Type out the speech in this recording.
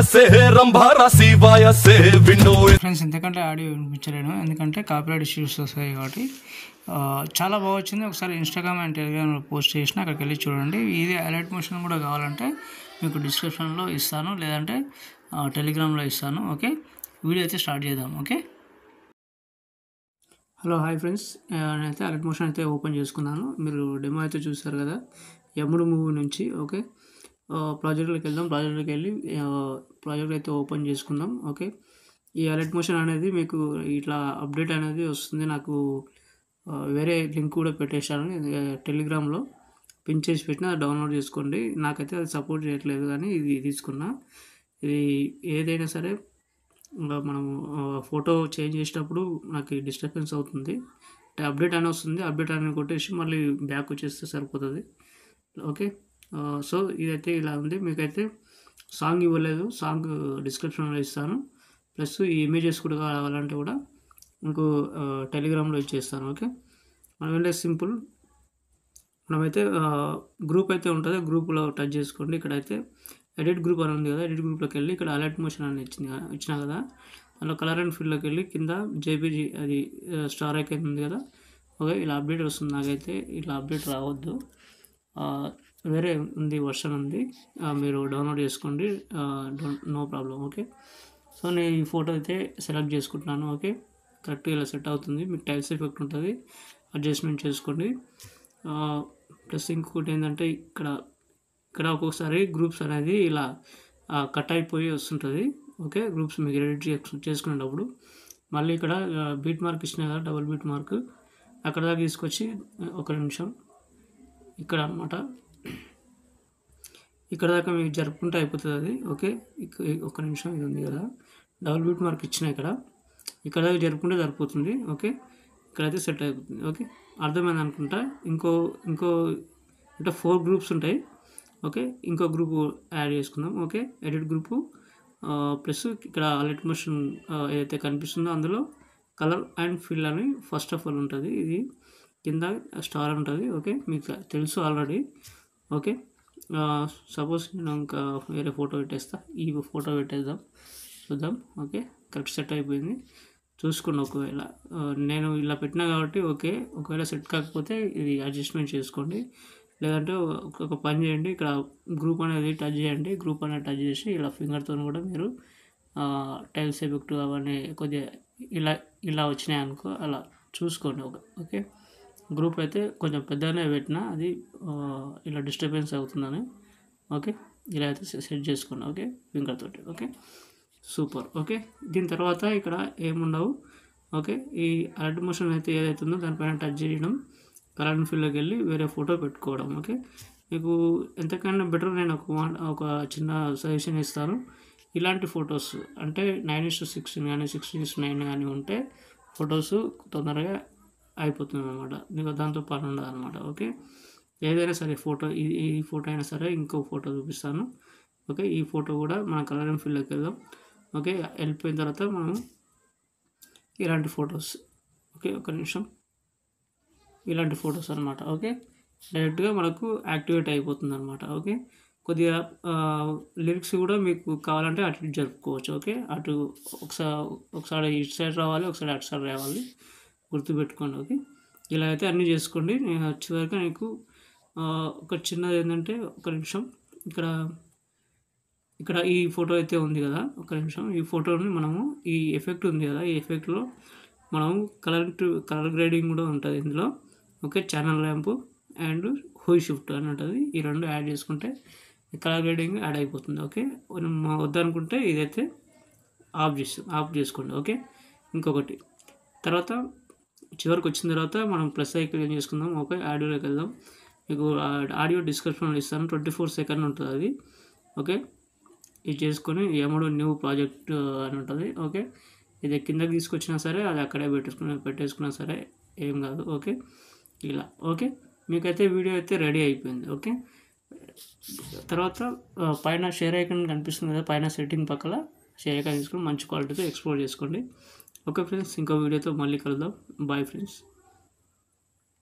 से रंभा राशि वाया से विंडो ఫ్రెండ్స్ ఎందుకంటే ఆడియో వినిపించలేను ఎందుకంటే కాపీరైట్ ఇష్యూస్ వస్తాయి కాబట్టి చాలా బాగా వచ్చింది. ఒకసారి ఇన్స్టాగ్రామ్ అండ్ టెలిగ్రామ్లో పోస్ట్ చేసిన అక్కడికి వెళ్ళి చూడండి. ఇది అలర్ట్ మోషన్ కూడా కావాలంటే మీకు డిస్క్రిప్షన్లో ఇస్తాను, లేదంటే టెలిగ్రామ్లో ఇస్తాను. ఓకే, వీడియో అయితే స్టార్ట్ చేద్దాం. ఓకే, హలో హాయ్ ఫ్రెండ్స్, నేనైతే అలర్ట్ మోషన్ అయితే ఓపెన్ చేసుకున్నాను. మీరు డెమో అయితే చూస్తారు కదా యముడు మూవీ నుంచి. ఓకే, ప్రాజెక్ట్లోకి వెళ్దాం. ప్రాజెక్ట్లోకి వెళ్ళి ప్రాజెక్ట్ అయితే ఓపెన్ చేసుకుందాం. ఓకే, ఈ అలర్ట్ మోషన్ అనేది మీకు ఇట్లా అప్డేట్ అనేది వస్తుంది. నాకు వేరే లింక్ కూడా పెట్టేశాను టెలిగ్రామ్లో, పిన్ చేసి పెట్టిన, డౌన్లోడ్ చేసుకోండి. నాకైతే అది సపోర్ట్ చేయట్లేదు కానీ ఇది తీసుకున్నా. ఇది ఏదైనా సరే మనము ఫోటో చేంజ్ చేసేటప్పుడు నాకు డిస్టర్బెన్స్ అవుతుంది. అప్డేట్ అని వస్తుంది, అప్డేట్ అని కొట్టేసి మళ్ళీ బ్యాక్ వచ్చేస్తే సరిపోతుంది. ఓకే, సో ఇదైతే ఇలా ఉంది. మీకైతే సాంగ్ ఇవ్వలేదు, సాంగ్ డిస్క్రిప్షన్లో ఇస్తాను. ప్లస్ ఈ ఇమేజెస్ కూడా కావాలంటే కూడా మీకు టెలిగ్రామ్లో ఇచ్చేస్తాను. ఓకే, మనం అంటే సింపుల్, మనమైతే గ్రూప్ అయితే ఉంటుంది, గ్రూప్లో టచ్ చేసుకోండి. ఇక్కడైతే ఎడిట్ గ్రూప్ అని ఉంది కదా, ఎడిట్ గ్రూప్లోకి వెళ్ళి ఇక్కడ అలర్ట్ మోషన్ అని ఇచ్చినా కదా, అందులో కలర్ అండ్ ఫీల్డ్లోకి వెళ్ళి కింద జేపీజీ అది స్టార్ ఐకాన్ ఉంది కదా. ఓకే, ఇలా అప్డేట్ వస్తుంది. నాకైతే ఇట్లా అప్డేట్ రావద్దు, వేరే ఉంది వర్షన్ ఉంది, మీరు డౌన్లోడ్ చేసుకోండి, నో ప్రాబ్లం. ఓకే, సో నేను ఈ ఫోటో అయితే సెలెక్ట్ చేసుకుంటున్నాను. ఓకే, కరెక్ట్గా ఇలా సెట్ అవుతుంది. మీకు టైల్స్ ఎఫెక్ట్ ఉంటుంది, అడ్జస్ట్మెంట్ చేసుకోండి. ప్లస్ ఇంకొకటి ఏంటంటే ఇక్కడ ఒక్కొక్కసారి గ్రూప్స్ అనేది ఇలా కట్ అయిపోయి వస్తుంటుంది. ఓకే, గ్రూప్స్ మీకు ఎడిట్ చేసుకునేటప్పుడు మళ్ళీ ఇక్కడ బీట్ మార్క్ ఇచ్చిన కదా, డబుల్ బీట్ మార్క్ అక్కడ దాకా తీసుకొచ్చి ఒక నిమిషం ఇక్కడ అనమాట, ఇక్కడ దాకా మీకు జరుపుకుంటే అయిపోతుంది అది. ఓకే, ఒక నిమిషం ఇది ఉంది కదా, డబుల్ బీట్ మార్క్ ఇచ్చిన ఇక్కడ దాకా జరుపుకుంటే సరిపోతుంది. ఓకే, ఇక్కడైతే సెట్ అయిపోతుంది. ఓకే, అర్థమైంది అనుకుంటా. ఇంకో అంటే 4 గ్రూప్స్ ఉంటాయి. ఓకే, ఇంకో గ్రూప్ యాడ్ చేసుకుందాం. ఓకే, ఎడిట్ గ్రూపు ప్లస్ ఇక్కడ అలర్ట్ మోషన్ ఏదైతే కనిపిస్తుందో అందులో కలర్ అండ్ ఫిల్ అని ఫస్ట్ ఆఫ్ ఆల్ ఉంటుంది. ఇది కింద స్టార్ ఉంటుంది. ఓకే, మీకు తెలుసు ఆల్రెడీ. ఓకే, సపోజ్ నేను ఇంకా వేరే ఫోటో పెట్టేస్తా, ఈ ఫోటో పెట్టేద్దాం, చూద్దాం. ఓకే, కరెక్ట్ సెట్ అయిపోయింది. చూసుకోండి. ఒకవేళ నేను ఇలా పెట్టినా కాబట్టి ఓకే, ఒకవేళ సెట్ కాకపోతే ఇది అడ్జస్ట్మెంట్ చేసుకోండి, లేదంటే ఒక పని చేయండి, ఇక్కడ గ్రూప్ అనేది టచ్ చేయండి. గ్రూప్ అనేది టచ్ చేసి ఇలా ఫింగర్తో కూడా మీరు టైల్స్ ఎఫెక్ట్ అవన్నీ కొద్దిగా ఇలా వచ్చినాయి అనుకో, అలా చూసుకోండి. ఓకే, గ్రూప్ అయితే కొంచెం పెద్దగానే పెట్టినా అది ఇలా డిస్టర్బెన్స్ అవుతుందని. ఓకే, ఇలా అయితే సెట్ చేసుకోండి. ఓకే, ఫింగర్ తోటి. Okay, super. ఓకే, దీని తర్వాత ఇక్కడ ఏముండవు. ఓకే, ఈ అలర్ట్ మోషన్ అయితే ఏదైతే ఉందో దానిపైన టచ్ చేయడం, కలర్ అండ్ ఫీల్డ్లోకి వెళ్ళి వేరే ఫోటో పెట్టుకోవడం. ఓకే, మీకు ఎంతకైనా బెటర్ నేను ఒక చిన్న సజెషన్ ఇస్తాను. ఇలాంటి ఫొటోస్ అంటే 9:16 కానీ 6:9 కానీ ఉంటే ఫొటోస్ తొందరగా అయిపోతుంది అనమాట, మీకు దాంతో పని ఉండదు అనమాట. ఓకే, ఏదైనా సరే ఫోటో, ఈ ఫోటో అయినా సరే ఇంకో ఫోటో చూపిస్తాను. ఓకే, ఈ ఫోటో కూడా మన కలర్ అండ్ ఫీల్డ్లోకి వెళ్దాం. ఓకే, వెళ్ళిపోయిన తర్వాత మనం ఇలాంటి ఫొటోస్, ఓకే ఒక నిమిషం, ఇలాంటి ఫొటోస్ అనమాట. ఓకే, డైరెక్ట్గా మనకు యాక్టివేట్ అయిపోతుంది అనమాట. ఓకే, కొద్దిగా లిరిక్స్ కూడా మీకు కావాలంటే అటు జరుపుకోవచ్చు. ఓకే, అటు ఒకసారి ఇటు సైడ్ రావాలి, ఒకసారి అటు సైడ్ రావాలి, గుర్తుపెట్టుకోండి. ఓకే, ఇలా అయితే అన్నీ చేసుకోండి. నేను వచ్చేవరకు నీకు ఒక చిన్నది ఏంటంటే, ఒక నిమిషం, ఇక్కడ ఈ ఫోటో అయితే ఉంది కదా, ఒక నిమిషం, ఈ ఫోటోని మనము ఈ ఎఫెక్ట్ ఉంది కదా, ఈ ఎఫెక్ట్లో మనం కలర్ గ్రేడింగ్ కూడా ఉంటుంది ఇందులో. Okay, channel ramp and hue shift అని ఉంటుంది. ఈ రెండు యాడ్ చేసుకుంటే కలర్ గ్రేడింగ్ యాడ్ అయిపోతుంది. ఓకే, వద్దనుకుంటే ఇదైతే ఆఫ్ చేసుకోండి. ఓకే, ఇంకొకటి తర్వాత చివరికి వచ్చిన తర్వాత మనం ప్లస్ ఐకాన్ ఏం చేసుకుందాం. ఓకే, ఆడియోలోకి వెళ్దాం. మీకు ఆడియో డిస్క్రిప్షన్లో ఇస్తాను, 24 సెకండ్ ఉంటుంది అది. ఓకే, ఇది చేసుకొని యముడు న్యూ ప్రాజెక్ట్ అని ఉంటుంది. ఓకే, ఇది కిందకి తీసుకొచ్చినా సరే అది అక్కడే పెట్టేసుకున్నా సరే ఏం కాదు. ఓకే, ఇలా. ఓకే, మీకైతే వీడియో అయితే రెడీ అయిపోయింది. ఓకే, తర్వాత పైన షేర్ ఐకాన్ కనిపిస్తుంది కదా, పైన సెట్టింగ్ పక్కన షేర్ ఐకాన్ తీసుకొని మంచి క్వాలిటీతో ఎక్స్పోర్ట్ చేసుకోండి. ఓకే ఫ్రెండ్స్, ఇంకో వీడియోతో మళ్ళీ కలుద్దాం. Bye friends.